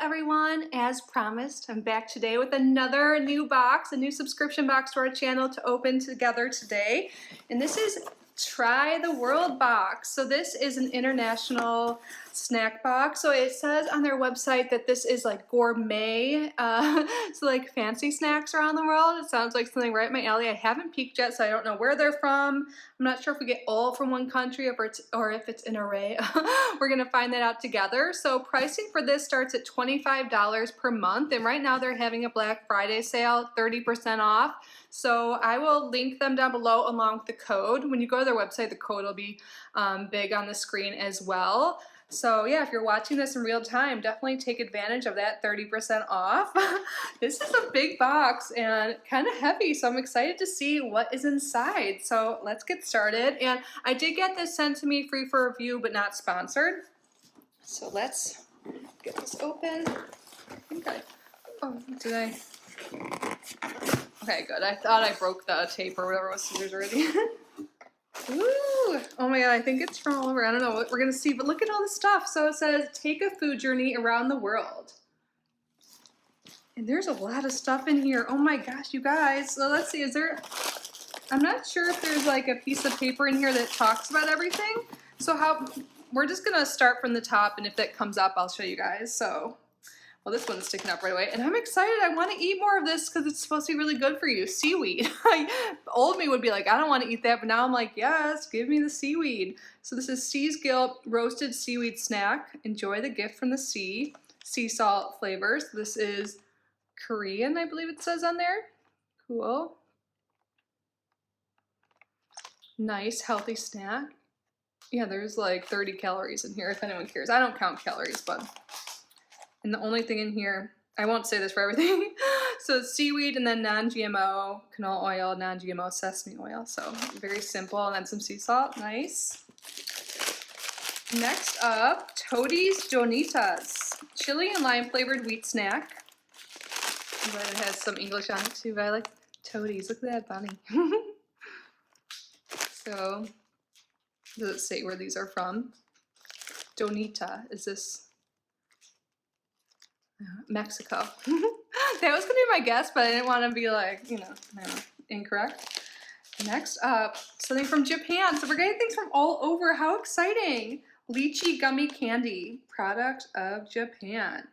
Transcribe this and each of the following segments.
everyone, as promised, I'm back today with another new box, a new subscription box to our channel to open together today. And this is Try the World box. So this is an international snack box. So it says on their website that this is like gourmet, so like fancy snacks around the world. It sounds like something right up my alley. I haven't peeked yet, so I don't know where they're from. I'm not sure if we get all from one country or if it's an array. We're gonna find that out together. So pricing for this starts at $25 per month, and right now they're having a Black Friday sale, 30% off. So I will link them down below along with the code. When you go to their website, the code will be big on the screen as well. So yeah, if you're watching this in real time, definitely take advantage of that 30% off. This is a big box and kind of heavy, so I'm excited to see what is inside. So let's get started. And I did get this sent to me free for review, but not sponsored. So let's get this open. Did I? Okay, good. I thought I broke the tape or whatever with scissors already. Ooh, oh my god, I think it's from all over. I don't know what we're gonna see, but look at all the stuff. So it says, take a food journey around the world. And there's a lot of stuff in here. Oh my gosh, you guys. So let's see, I'm not sure if there's like a piece of paper in here that talks about everything. So we're just gonna start from the top, and if that comes up, I'll show you guys. So, well, this one's sticking up right away, and I'm excited. I want to eat more of this because it's supposed to be really good for you. Seaweed. Old me would be like, I don't want to eat that, but now I'm like, yes, give me the seaweed. So this is Sea's Guilt roasted seaweed snack. Enjoy the gift from the sea. Sea salt flavors. This is Korean, I believe it says on there. Cool. Nice, healthy snack. Yeah, there's like 30 calories in here if anyone cares. I don't count calories, but... And the only thing in here, I won't say this for everything, so it's seaweed and then non-GMO canola oil, non-GMO sesame oil. So very simple, and then some sea salt, nice. Next up, Toadies Donitas, chili and lime flavored wheat snack. I'm glad it has some English on it too, but I like Toadies, look at that bunny. So, does it say where these are from? Donita, is this? Mexico. That was gonna be my guess, but I didn't want to be like, you know, incorrect. Next up, something from Japan. So we're getting things from all over. How exciting! Lychee gummy candy, product of Japan.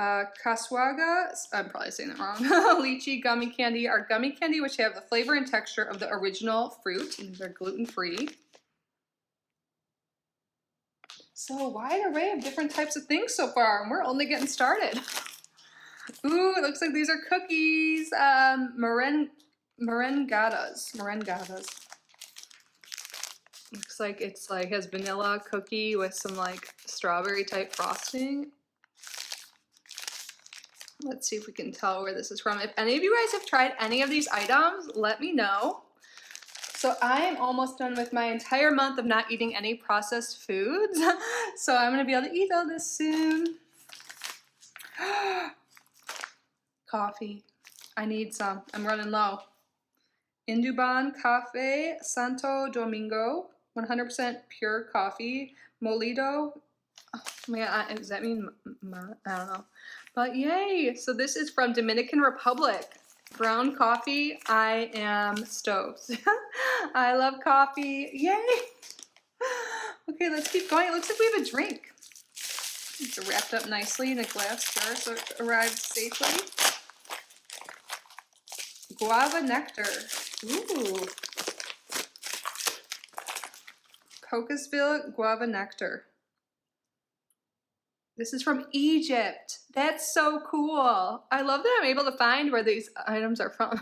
Kaswaga, I'm probably saying that wrong. Lychee gummy candy are gummy candy which have the flavor and texture of the original fruit, and they're gluten-free. So a wide array of different types of things so far, and we're only getting started. Ooh, it looks like these are cookies. Morenadas. Looks like it's like has vanilla cookie with some like strawberry type frosting. Let's see if we can tell where this is from. If any of you guys have tried any of these items, let me know. So I am almost done with my entire month of not eating any processed foods. So I'm gonna be able to eat all this soon. Coffee, I need some, I'm running low. Induban Cafe Santo Domingo, 100% pure coffee, molido. Oh man, does that mean, I don't know. But yay, so this is from Dominican Republic. Brown coffee, I am stoked. I love coffee, yay! Okay, let's keep going. It looks like we have a drink. It's wrapped up nicely in a glass jar so it arrives safely. Guava Nectar, ooh. Cocosville Guava Nectar. This is from Egypt. That's so cool. I love that I'm able to find where these items are from.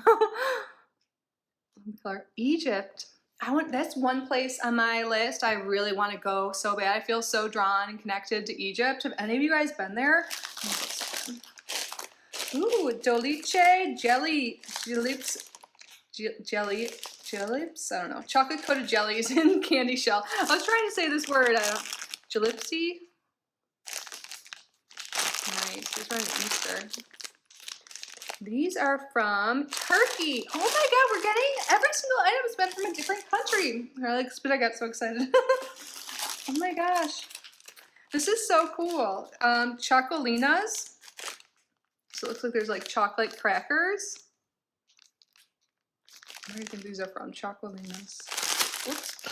Egypt. That's one place on my list I really want to go so bad. I feel so drawn and connected to Egypt. Have any of you guys been there? Ooh, Dolce jelly, jellips, I don't know. Chocolate coated jellies in candy shell. I was trying to say this word. Jellipsy. Nice, these are in Easter. These are from Turkey. Oh my god, we're getting every single item has been from a different country. I got so excited. Oh my gosh. This is so cool. Chocolinas. So it looks like there's like chocolate crackers. Where do you think these are from? Chocolinas. Oops.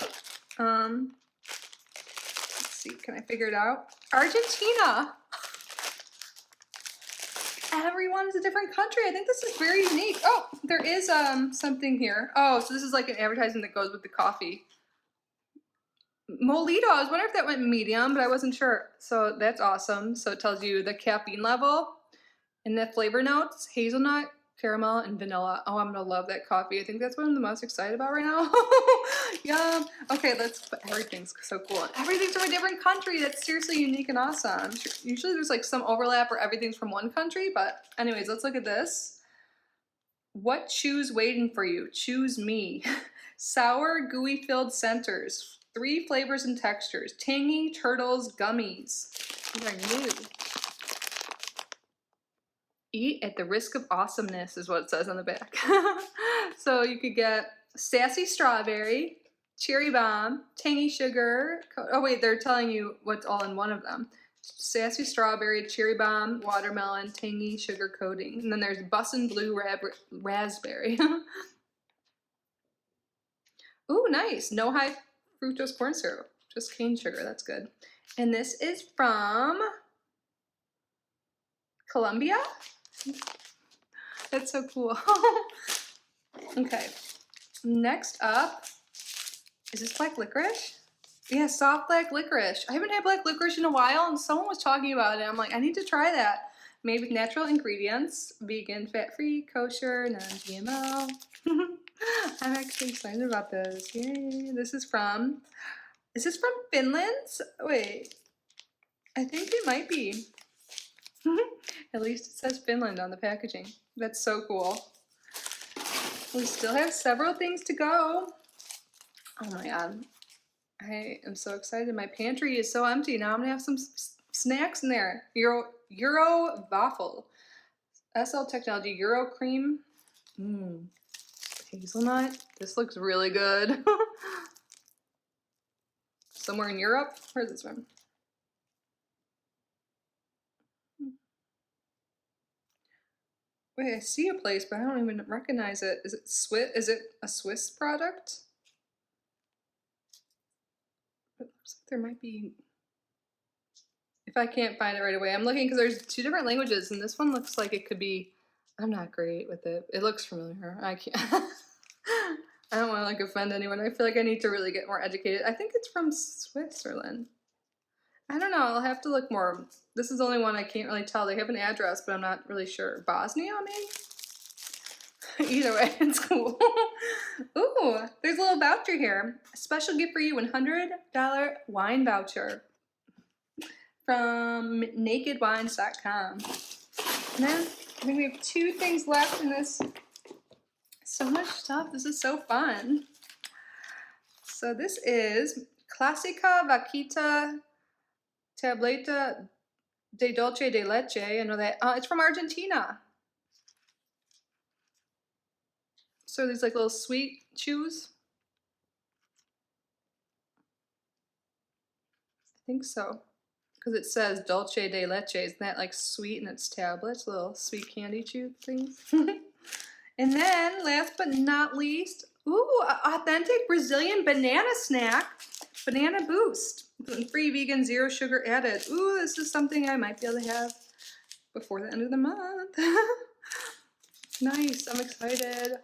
Let's see, can I figure it out? Argentina. Everyone is a different country. I think this is very unique. Oh, there is something here. Oh, so this is like an advertisement that goes with the coffee. Molito. I was wondering if that went medium, but I wasn't sure. So that's awesome. So it tells you the caffeine level and the flavor notes: hazelnut, caramel, and vanilla. Oh, I'm gonna love that coffee. I think that's what I'm the most excited about right now. Yum. Okay, everything's so cool. Everything's from a different country. That's seriously unique and awesome. Usually there's like some overlap or everything's from one country, but anyways, let's look at this. What chews waiting for you? Choose me. Sour, gooey filled centers. 3 flavors and textures. Tangy turtles gummies. These are new. Eat at the risk of awesomeness is what it says on the back. So you could get sassy strawberry, cherry bomb, tangy sugar. Oh wait, they're telling you what's all in one of them. Sassy strawberry, cherry bomb, watermelon, tangy sugar coating. And then there's bussin' blue raspberry. Ooh, nice. No high fructose corn syrup, just cane sugar. That's good. And this is from Colombia. That's so cool. Okay, next up, is this black licorice? Yeah, soft black licorice. I haven't had black licorice in a while, and someone was talking about it. I'm like, I need to try that. Made with natural ingredients, vegan, fat-free, kosher, non-GMO. I'm actually excited about this. Yay. Is this from Finland? Wait, I think it might be. At least it says Finland on the packaging. That's so cool. We still have several things to go. Oh my god. I am so excited. My pantry is so empty. Now I'm gonna have some snacks in there. Euro waffle. SL Technology Euro cream. Hazelnut. This looks really good. Somewhere in Europe? Where's this from? Wait, I see a place, but I don't even recognize it. Is it Swiss? Is it a Swiss product? It looks like there might be. If I can't find it right away, I'm looking because there's 2 different languages, and this one looks like it could be. I'm not great with it. It looks familiar. I can't. I don't want to like offend anyone. I feel like I need to really get more educated. I think it's from Switzerland. I don't know. I'll have to look more. This is the only one I can't really tell. They have an address, but I'm not really sure. Bosnia, maybe? Either way, it's cool. Ooh, there's a little voucher here. A special gift for you, $100 wine voucher from nakedwines.com. And then I think we have 2 things left in this. So much stuff. This is so fun. So this is Classica Vaquita Tableta de Dolce de Leche. I know that. It's from Argentina. So these like little sweet chews. I think so. Because it says Dolce de Leche. Isn't that like sweet in its tablets? Little sweet candy chew things. And then, last but not least, ooh, authentic Brazilian banana snack. Banana Boost. Gluten-free, vegan, 0 sugar added. Ooh, this is something I might be able to have before the end of the month. Nice, I'm excited.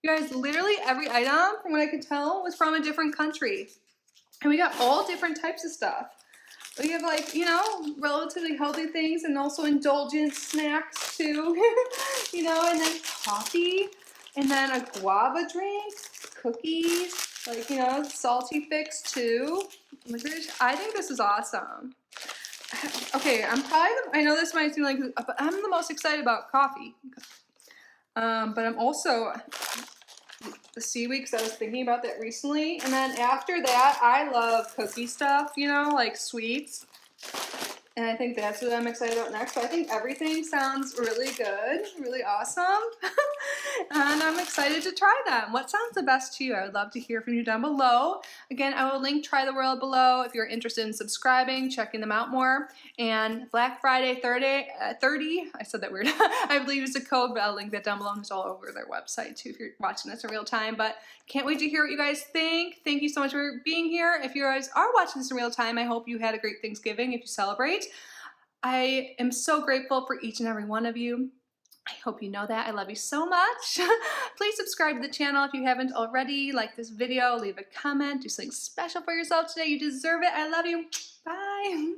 You guys, literally every item, from what I could tell, was from a different country. And we got all different types of stuff. We have like, you know, relatively healthy things and also indulgent snacks too. You know, and then coffee, and then a guava drink, cookies, like, you know, salty fix too. Licorice. I think this is awesome. Okay, I know this might seem like, but I'm the most excited about coffee. But I'm also the Seaweed, because I was thinking about that recently. And then after that, I love cookie stuff, you know, like sweets. And I think that's what I'm excited about next. So I think everything sounds really good, really awesome. And I'm excited to try them. What sounds the best to you? I would love to hear from you down below. Again, I will link Try the World below if you're interested in subscribing, checking them out more. And Black Friday 30, I said that weird. I believe is a code, but I'll link that down below. It's all over their website too if you're watching this in real time. But can't wait to hear what you guys think. Thank you so much for being here. If you guys are watching this in real time, I hope you had a great Thanksgiving if you celebrate. I am so grateful for each and every one of you. I hope you know that. I love you so much. Please subscribe to the channel if you haven't already. Like this video, leave a comment, do something special for yourself today. You deserve it. I love you. Bye.